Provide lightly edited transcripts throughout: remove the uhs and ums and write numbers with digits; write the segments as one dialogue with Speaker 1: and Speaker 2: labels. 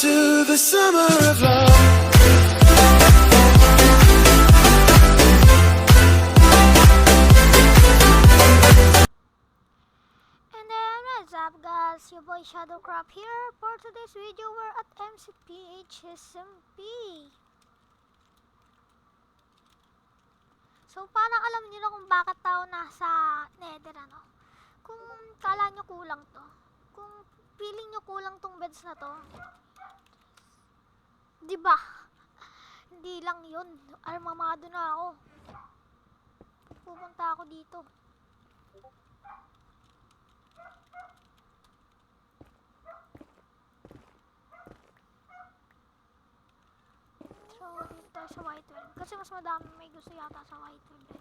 Speaker 1: to the summer of love.
Speaker 2: And then what's up guys, your boy Shadowcrop here. For today's video, we're at MCPHSMP. So parang alam niyo na kung bakit tao nasa Nether, ano? Kung kala nyo kulang to, kung feeling nyo kulang tong beds na to, diba? Hindi lang yun, armamado na ako. Pupunta ako dito. So dito tayo sa White Well, kasi mas madami may gusto yata sa White Well eh.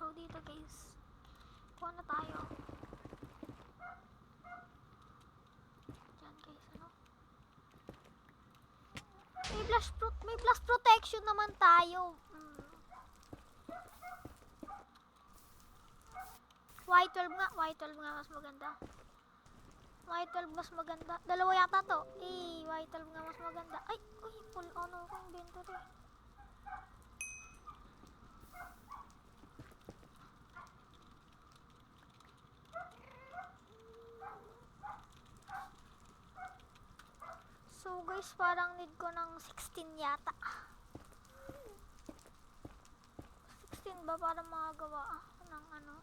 Speaker 2: So dito guys, kuha na tayo. Diyan guys, ano? May plus protection naman tayo. Y12 nga mas maganda. Y12 mas maganda. Dalawa yata to. Y12 nga mas maganda. Ay, uy, full ano ko inventory. So guys, parang need ko ng 16 yata. 16 ba para makagawa ng ano?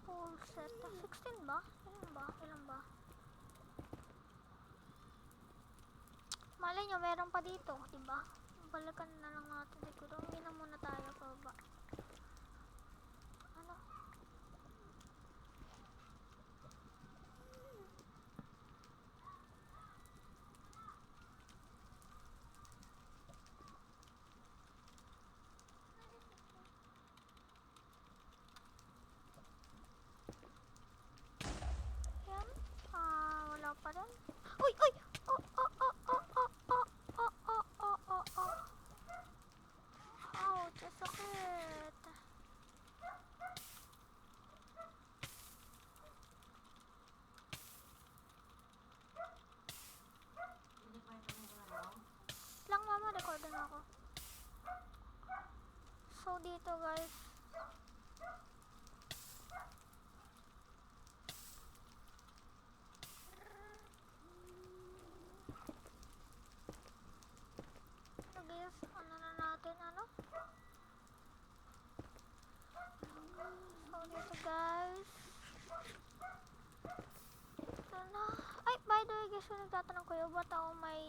Speaker 2: Full set. 16 ba? Ilan ba? Malay nyo, meron pa dito, diba? Balikan na lang natin siguro. Hindi na muna tayo pababa. Ano? Yan. Wala pa rin. Uy! Uy! Oh! Oh! Oh! Oh! Oh! Oh! Oh! Oh! Oh! Oh! Oh! Ouch! Sakit! Lang mama, record na ako. So dito guys, ano na natin, ano? So dito guys, ito na. Ay, by the way guys, kung nagtatanong kayo, ba't ako may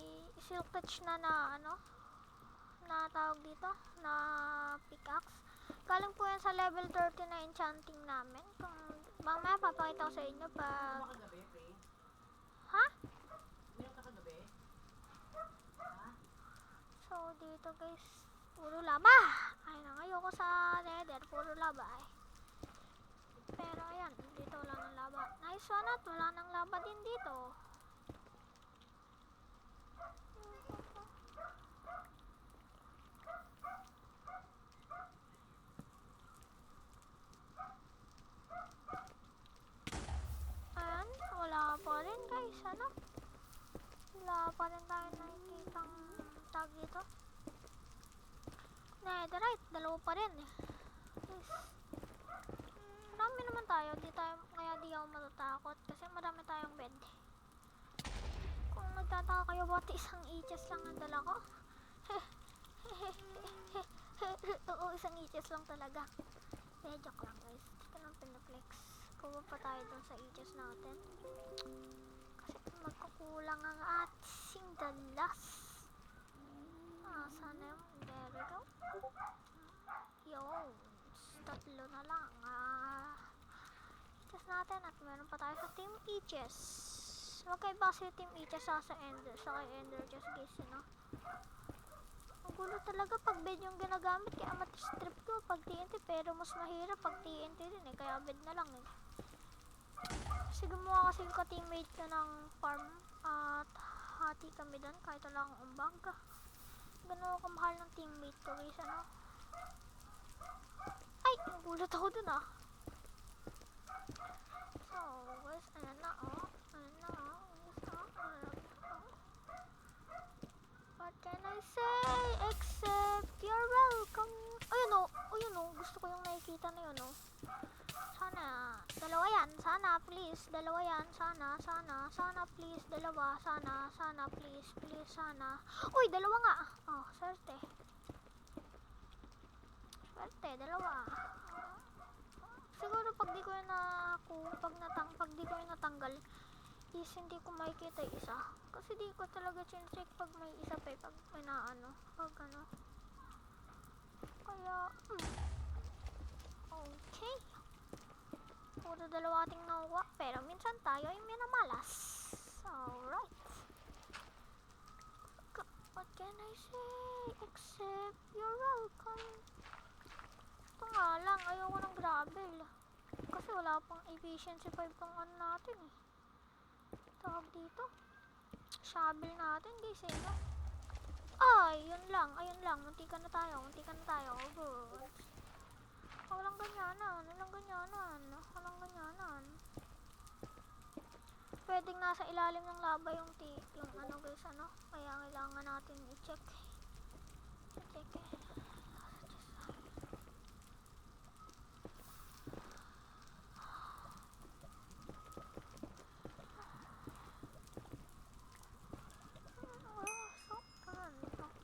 Speaker 2: silk touch na ano? Na tawag dito? Na pickaxe. Galing po yan sa level 30 na enchanting namin. Kung mamaya papakita ko sa inyo pag... Ha? So dito guys, puro lava. Ay na, ayoko sa Nether, puro lava eh. Pero ayan, dito wala ng lava. Nice one at wala ng lava din dito. Ayan, wala pa rin guys, ano? Wala pa rin tayo nakikitang tag dito. Netherite, dalawa pa rin eh. Yes. Marami naman tayo, kaya di ako matatakot kasi marami tayong bed. Kung nagtataka kayo, ba't isang HS lang ang dala ko? Oo, isang HS lang talaga. Joke lang guys, hindi ko lang pinaflex. Kuha pa tayo dun sa HS natin. Kasi magkukulang ang ating dalas. Sana yung, there we go. Yun, tatlo na lang. HS natin at meron pa tayo sa Team HS. Magkaiba kasi Team HS sa Ender, sa kay Ender just guys, no? Ang gulo talaga pag bed yung ginagamit, kaya matistrip ko pag TNT, pero mas mahirap pag TNT din eh, kaya bed na lang eh. Kasi gumawa kasi yung ka-teammate ko ng farm at hati kami doon kahit wala akong umbag. Gano'n kamahal ng teammate ko guys, ano? Nagulat ako dun ah. So, guys, ayan na oh. Ayan na oh. What can I say except you're welcome? Ayun oh. Gusto ko yung nakikita na yun oh. Sana, dalawa yan. Sana, please. Dalawa yan. Sana. Please. Dalawa. Sana, please. Please, sana. Uy, dalawa nga. Oh, swerte. Swerte, dalawa. Siguro pag di ko yun pag di ko yun natanggal, is hindi ko makikita yung isa. Kasi di ko talaga check pag may isa pa pag may naano. Pag ano. Kaya, okay. Puro dalawa ating nakuha, pero minsan tayo ay minamalas. Alright. What can I say except you're welcome? Ito nga lang, ayoko ng gravel. Kasi wala pang efficiency 5 tong ano natin eh. Tawag dito. Shovel natin guys eh, no? Ay, ayun lang. Muntikan na tayo. Good. Walang ganyanan. Pwedeng nasa ilalim ng lava yung ano guys, ano? Kaya kailangan natin i-check.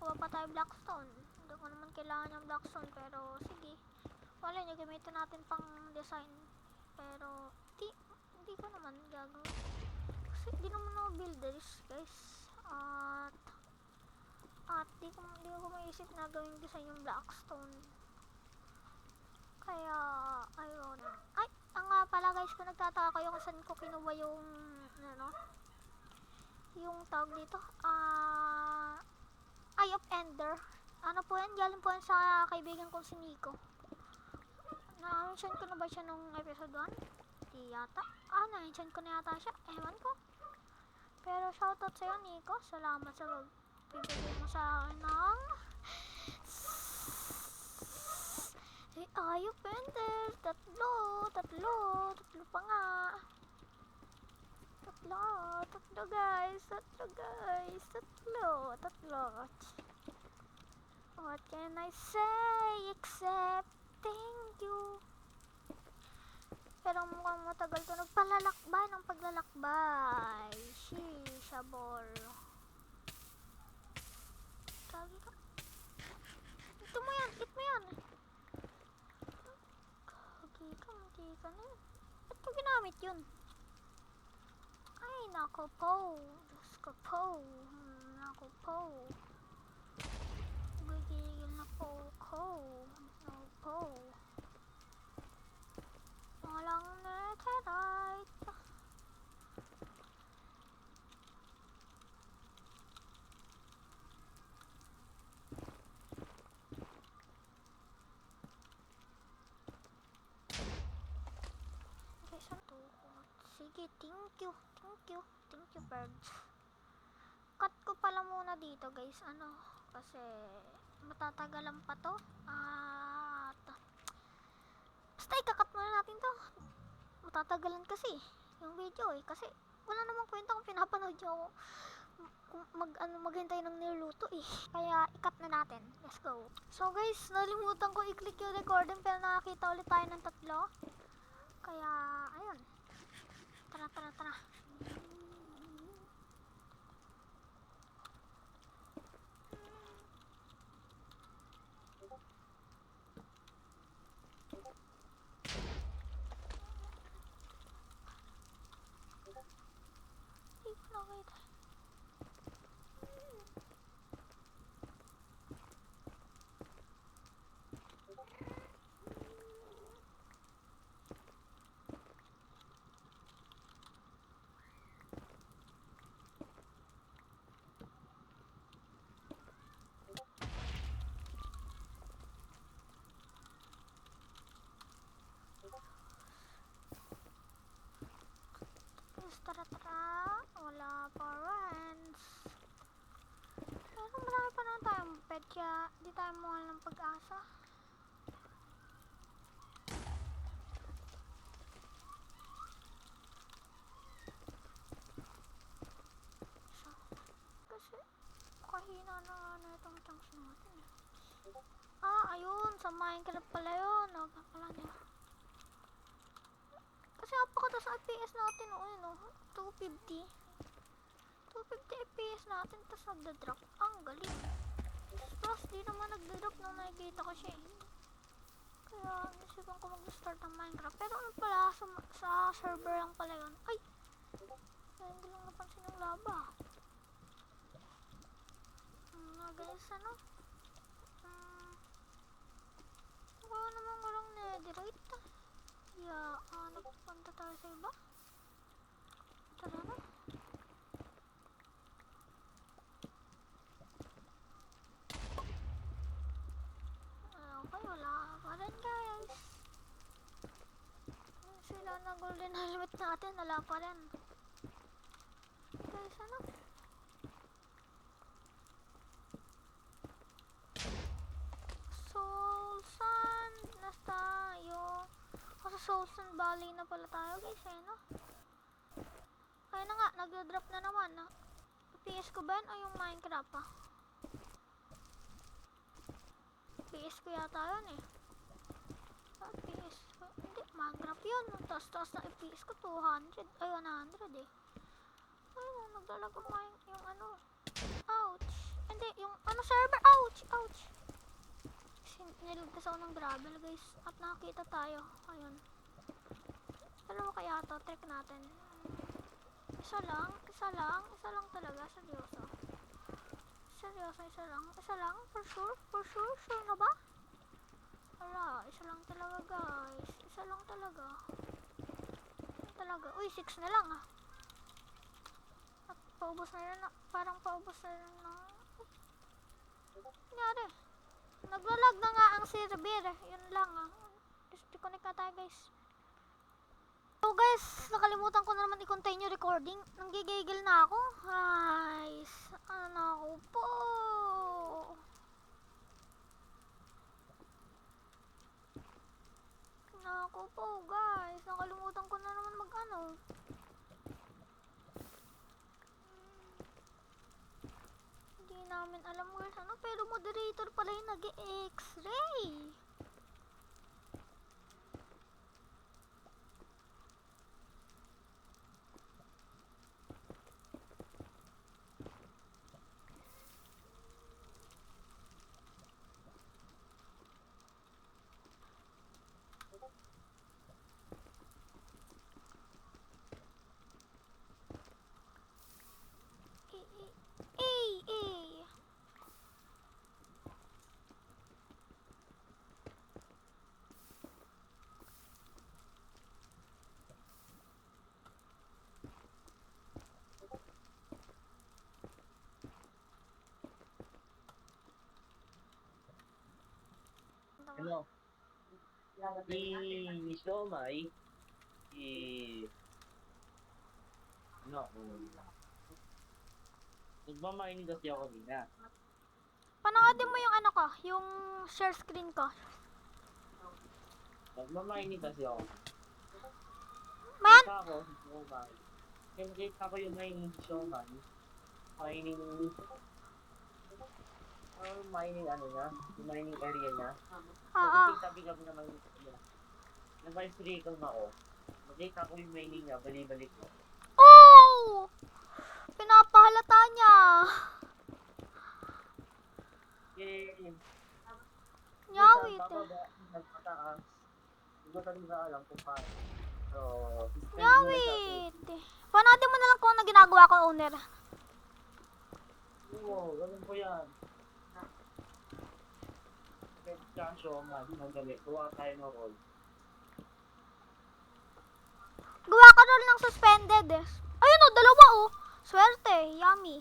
Speaker 2: Kuha pa tayo blackstone. Hindi ko naman kailangan yung blackstone, pero sige. Wala nyo, gamitin natin pang design. Pero, hindi ko naman gagawin. Kasi di naman ako builders, guys. At di ko maisip na gawing design yung blackstone. Kaya, ayun. Ay, nga pala guys, kung nagtataka kayo kung saan ko kinuha yung, ano, yung tawag dito, Eye of Ender. Ano po yan? Galing po yan sa kaibigan kong si Nico. Na-mention ko na ba siya nung episode 1? Di yata. Na-mention ko na yata siya. Ewan ko. Pero shoutout sa'yo, Nico. Salamat sa pagbibigay mo sa akin ng Eye of Ender. Tatlo pa nga. Tatlo guys. What can I say except thank you? Pero mukhang matagal to nagpalalakbay ng paglalakbay. Shisha ball. Kagi ka. Eat mo yan. Kagi ka, hindi ka na yun. Ba't ko ginamit yun? Ay, nako po. Diyos ko po. Nako po. Gigigil na po ko. Nako po. Walang netherite. Okay, saan to? Sige, thank you birds. Cut ko pala muna dito guys, ano, kasi matatagalan pa to. Basta ikakat muna natin to. Matatagalan kasi yung video eh, kasi wala namang kwenta kung pinapanood nyo kung maghintay ng niluto eh. Kaya ikat na natin. Let's go. So guys, nalimutan ko i-click yung recording pero nakakita ulit tayo ng 3. Kaya ayun. Tara. Tara. Wala pa friends. Pero marami pa naman tayong pet kaya di tayo mahal ng pag-asa. natin eh. Ah, ayun. Sa Minecraft pala yun. Pala niya. Kasi napakataas ang FPS natin. O, yun o. 250. 250 FPS natin. Tapos nagda-drop. Ang galing. Plus, di naman nagda-drop nung nakikita ko siya eh. Kaya, nasipan ko mag-start ng Minecraft. Pero ano pala, sa server lang pala yun. Ay! Kaya hindi lang napansin yung lava. Guys, ano? Wala naman walang netherite. Nagpunta tayo sa iba. Tara na. Okay, wala pa rin guys. Sila na golden helmet natin, wala pa rin. Guys, ano? Soul Sand na tayo. Sa Soul Sand Valley na pala tayo guys, no? Kaya na nga, nag-drop na naman. PS ko ba yun o yung Minecraft ah? PS ko yata yun eh. PS ko, hindi, Minecraft yun. Taas na FPS ko, 200, ay 100 eh. Ayun, naglalag yung ano. Ouch. Hindi, yung ano server, ouch, ouch. Nilagtas ako ng gravel guys. At nakakita tayo. Ayun. Dalawa kaya to, check natin. Isa lang talaga, seryoso. Isa lang, for sure na ba? Wala, isa lang talaga guys. Isa lang talaga. Uy, 6 na lang ah. At paubos na rin parang paubos na rin na. Nangyari. Naglalag na nga ang server. Yun lang ah. Disconnect na tayo guys. So guys, nakalimutan ko na naman i-continue recording. Nanggigigil na ako. Guys, ano ako po. Ako po guys, nakalimutan ko na naman mag-ano. Hindi namin alam guys ano, pero moderator pala yung nag-e-x-ray.
Speaker 3: Ano? Ni Siomay, nagmamining kasi ako kanina.
Speaker 2: Panoodin mo yung ano ko, yung share screen ko.
Speaker 3: Nagmamining kasi ako.
Speaker 2: Man!
Speaker 3: Kita ako, Siomay. Kaya makita ko yung mining ni Siomay. Mining ano niya, yung mining area niya.
Speaker 2: Oo.
Speaker 3: So, tabi kami naman niya. Nag-vice vehicle na ako. Makita ko yung mining niya, bali-balik ko.
Speaker 2: Oh! Pinapahalata niya.
Speaker 3: Yay!
Speaker 2: Nyawit.
Speaker 3: Nagpataas. Hindi ko talaga alam kung paano. So,
Speaker 2: Nyawit. Panoodin mo na lang kung ano ginagawa ko, owner.
Speaker 3: Oo, ganun po yan. Kaso, magalit. Gawa tayo ng roll.
Speaker 2: Gawa ka roll ng suspended eh. Ayun o, dalawa o. Swerte, yummy.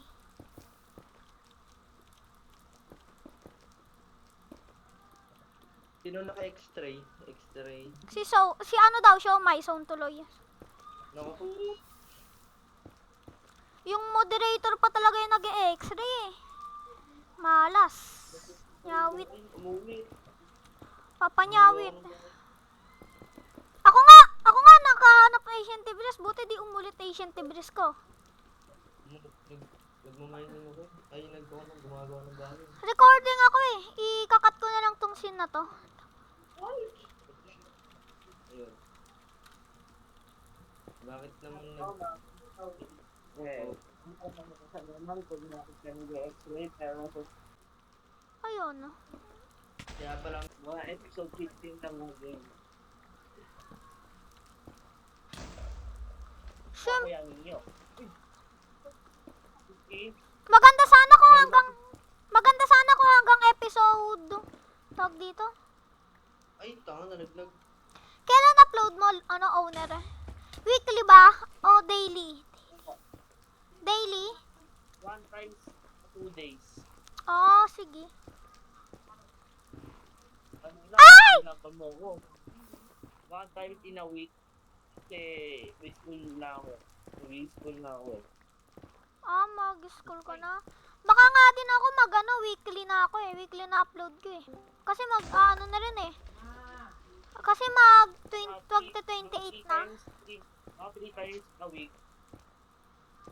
Speaker 3: Sino naka-x-ray? X-ray.
Speaker 2: Si ano daw, Siomay, zone tuloy.
Speaker 3: Naku.
Speaker 2: Yung moderator pa talaga yung nag-e-x-ray eh. Malas. Nyawit.
Speaker 3: Umumi.
Speaker 2: Papanyawit. Ako nga nakahanap ng Asian Tibris. Buti di umulit Asian Tibris ko.
Speaker 4: Nagmamining ako. Ay, gumagawa ng bahay.
Speaker 2: Recording ako eh. Ikakat ko na lang tong scene na to.
Speaker 4: Ayun. Bakit naman
Speaker 3: Eh, sa naman kung nakit ka nag-x-ray, pero
Speaker 2: Ayun.
Speaker 4: Kaya pala,
Speaker 3: mga episode 15 lang ng game.
Speaker 2: Siyem,
Speaker 3: Kaya ninyo. Okay.
Speaker 2: maganda sana kung hanggang episode tawag dito.
Speaker 4: ay, tanga, nalaglag.
Speaker 2: Kailan upload mo, owner? Weekly ba? O daily? Daily?
Speaker 3: 1 times 2 days.
Speaker 2: Oh, sige.
Speaker 3: Ano na?
Speaker 2: Ay!
Speaker 3: Laban mo ko. 1 times in a week. Kasi may school na ako. May school na ako.
Speaker 2: Mag-school ko na. Baka nga din ako weekly na ako eh. Weekly na upload ko eh. Kasi na rin eh. Kasi mag 28 na.
Speaker 3: 3 times a week.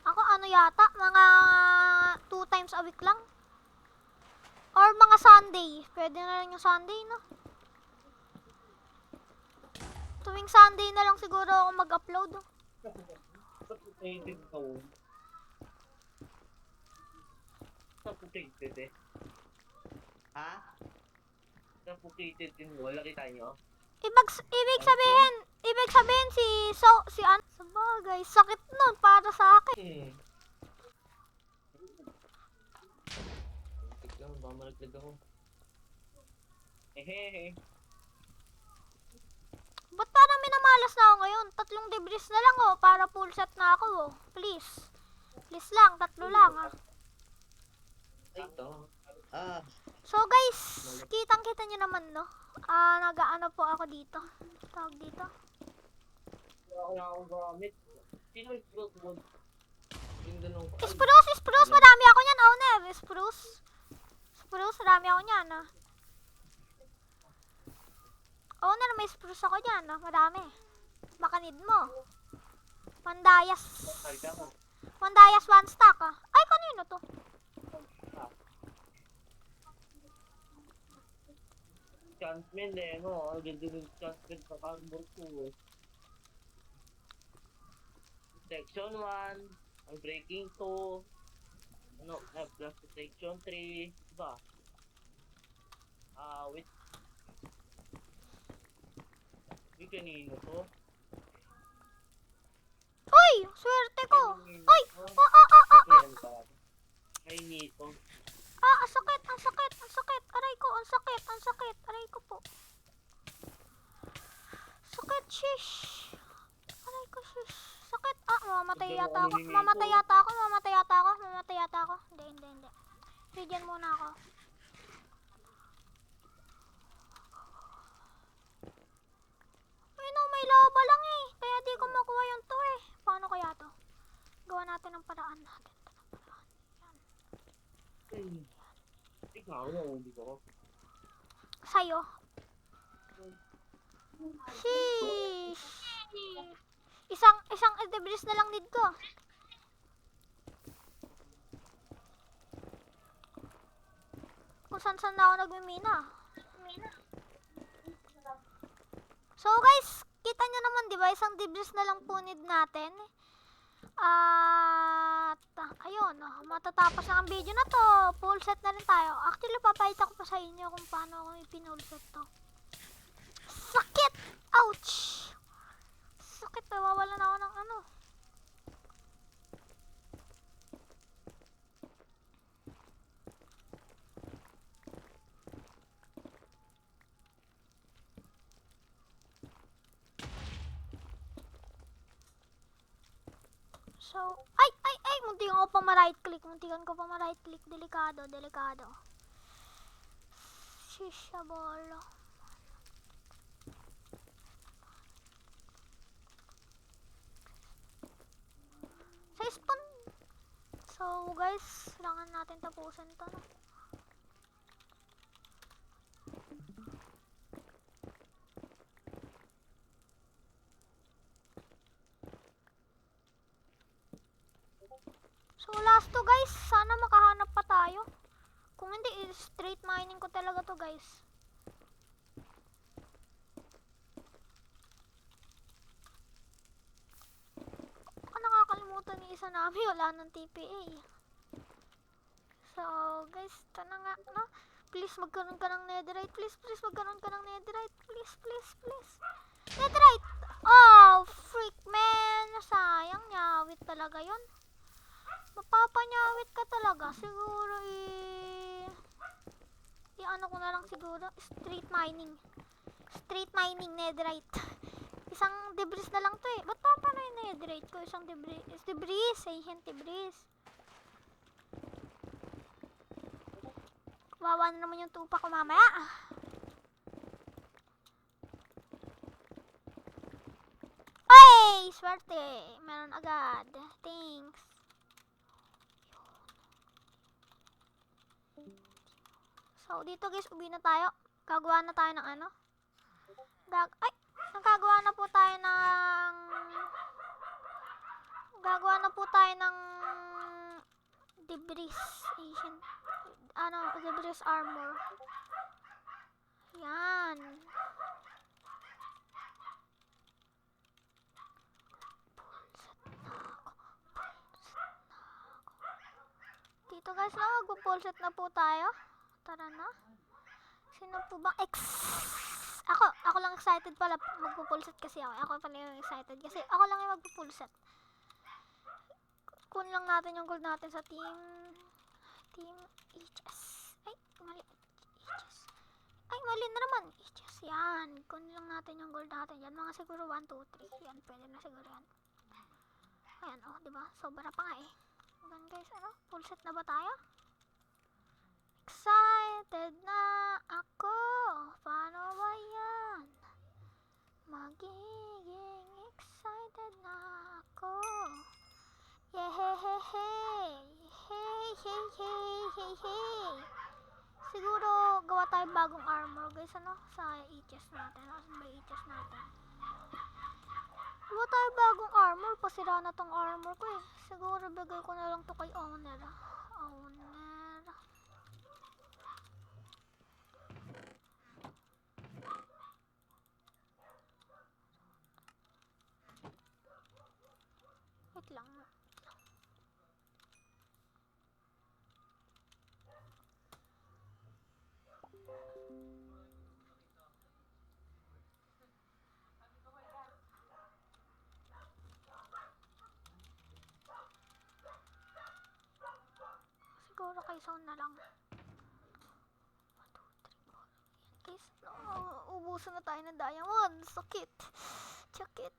Speaker 2: Ako yata, mga 2 times a week lang. Or mga Sunday. Pwede na rin yung Sunday, no? Tuwing Sunday na lang siguro ako mag-upload.
Speaker 3: Suffocated ka mo. Suffocated eh.
Speaker 4: Ha?
Speaker 3: Suffocated din mo. Wala kita nyo.
Speaker 2: Ibig sabihin si sabagay, sakit nun para sa akin.
Speaker 4: Tik lang, baka malaglag ako.
Speaker 3: Hehehe.
Speaker 2: Ba't parang minamalas na ako ngayon? 3 debris na lang para full set na ako Please. Please lang, 3 lang
Speaker 4: Ay, tanga. Ah,
Speaker 2: So guys, kitang-kita nyo naman no? Nag-ano po ako dito. Tawag dito.
Speaker 3: Wala akong gamit. Sino yung fruit mo?
Speaker 4: yung ganun ko.
Speaker 2: Spruce, marami ako niyan, owner. Spruce, marami ako niyan Owner, may spruce ako niyan marami. Baka need mo. Mandayas.
Speaker 3: Kalda mo.
Speaker 2: Mandayas 1 stack Ay, kanino to?
Speaker 3: Chancement eh, no? Ang ganda ng chancement sa cardboard ko eh. Section 1, ang breaking 2, plus section 3, diba? Wait. May kanino to?
Speaker 2: Uy, swerte ko. Uy,
Speaker 3: Ayan pa. Kay Nito.
Speaker 2: ang sakit. Aray ko, ang sakit. Aray ko po. Sakit, shish. Aray ko, shish. Sakit. Mamamatay yata ako. Hindi. Regen muna ako. Ay no, may lava lang eh. Kaya di ko makuha yung to eh. Paano kaya to? Gawa natin ng paraan natin.
Speaker 3: Ikaw na, hindi ko.
Speaker 2: Sa'yo. Sheesh. Isang debris na lang need ko. Kung saan na ako nagmimina. So guys, kita nyo naman diba, isang debris na lang po need natin. At ayun, matatapos na ang video na to. Full set na rin tayo. Actually, papayita ko pa sa inyo kung paano ako ipin-full set to. Sakit! Ouch! Sakit, nawawalan ako ng ano. So, ay! Muntikan ko pa ma-right click. Delikado. Shisha bolo. Sa spawn. So, guys, kailangan natin tapusin to. No? So last to guys, sana makahanap pa tayo. Kung hindi, straight mining ko talaga to guys. Baka nakakalimutan ni isa namin, wala ng TPA. So guys, ito na nga, no? Please magkaroon ka ng netherite. Please magkaroon ka ng netherite. Please. Netherite! Oh, freak man! Sayang, nyawit talaga yon. Mapapanyawit ka talaga. Siguro ano ko na lang siguro. Street mining netherite. Isang debris na lang to eh. Ba't paano yung netherite ko? Isang debris. Ancient debris. Wawa na naman yung tupa ko mamaya. Ay! Swerte! Meron agad. Thanks. So, dito guys, uwi na tayo. Gagawa na tayo ng ano? Gagawa na po tayo ng... Gagawa na po tayo ng... Debris. Debris armor. Yan. Dito guys, mag-full set na po tayo. Tara na. Sino po ba? Ako lang excited pala mag-full set kasi ako. Ako pala yung excited kasi ako lang yung mag-full set. Kun lang natin yung gold natin sa team HS. Ay, mali na naman. HS, yan. Kun lang natin yung gold natin. Yan, mga siguro 1, 2, 3. Yan, pwede na siguro yan. Ayan, oh, diba? Sobra pa nga eh. Yan guys, full set na ba tayo? Excited na ako. Paano ba yan? Magiging excited na ako. Hey. Siguro gawa tayo bagong armor guys, sa HS natin. Asan ba yung HS natin? Gawa tayo bagong armor. Pasira na tong armor ko eh. Siguro bigay ko na lang to kay owner. Wait lang. Siguro kay sound na lang. 1, 2, 3, 4. Yan guys, ubusan na tayo ng diamond. Sakit. Sakit.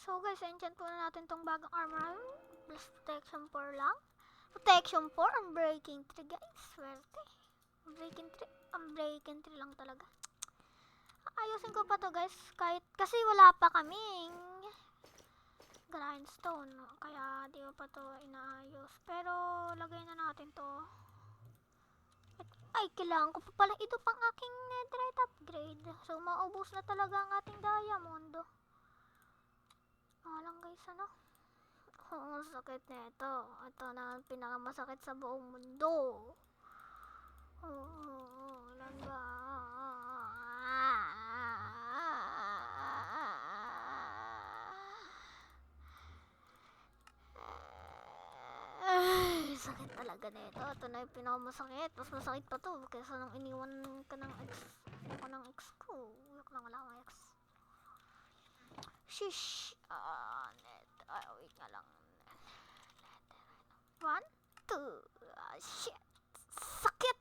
Speaker 2: So guys, enchant po na natin tong bagong armor. Plus protection 4 lang. Protection 4, unbreaking 3 guys. Swerte. Unbreaking 3 lang talaga. Ayusin ko pa to guys. Kasi wala pa kaming grindstone. Kaya di ko pa to inaayos. Pero lagay na natin to. Ay, kailangan ko pa pala ito pang aking netherite upgrade. So maubos na talaga ang ating diamond. Lang guys, sakit na ito. Ito na ang pinakamasakit sa buong mundo. Lang ba? Sakit talaga na ito. Ito na yung pinakamasakit. Mas masakit pa to kaysa nang iniwan ka ng ex ko. Wala akong ex. Shish. Wait nga lang. 1, 2. Shit. Sakit.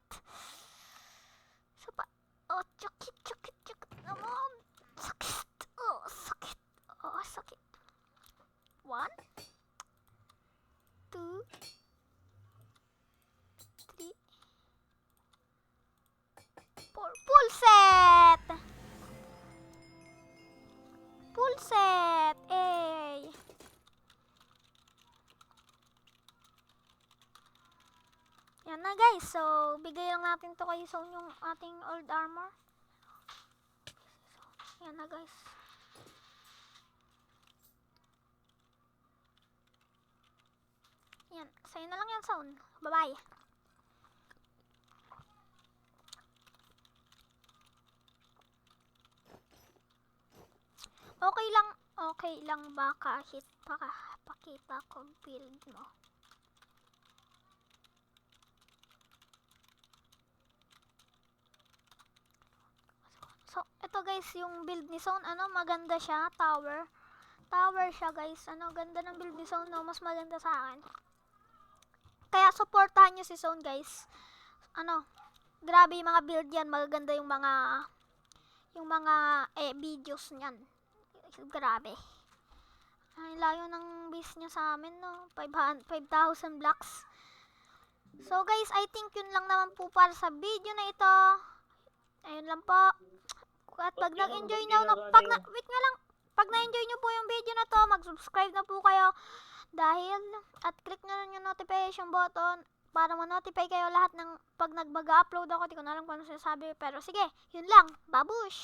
Speaker 2: Sapa. Oh, sakit naman. Sakit. Yan na guys, so bigay lang natin to kay Zone yung ating old armor. Yan na guys. Yan, sa'yo na lang yan Zone. Bye-bye. Okay lang ba kahit pakita ko build mo? So, ito guys, yung build ni Zone, maganda siya, tower. Tower siya guys, ganda ng build ni Zone, no, mas maganda sa akin. Kaya supportahan nyo si Zone guys. Grabe yung mga build yan, magaganda yung mga videos niyan. Grabe. Ay, layo ng base niya sa amin, no, 5,000 blocks. So guys, I think yun lang naman po para sa video na ito. Ayun lang po. At pag nag-enjoy nyo, wait nga lang, pag na-enjoy nyo po yung video na to, mag-subscribe na po kayo at click na rin yung notification button para ma-notify kayo lahat ng pag nag-upload ako. Di ko na alam kung ano sinasabi, pero sige, yun lang, babush!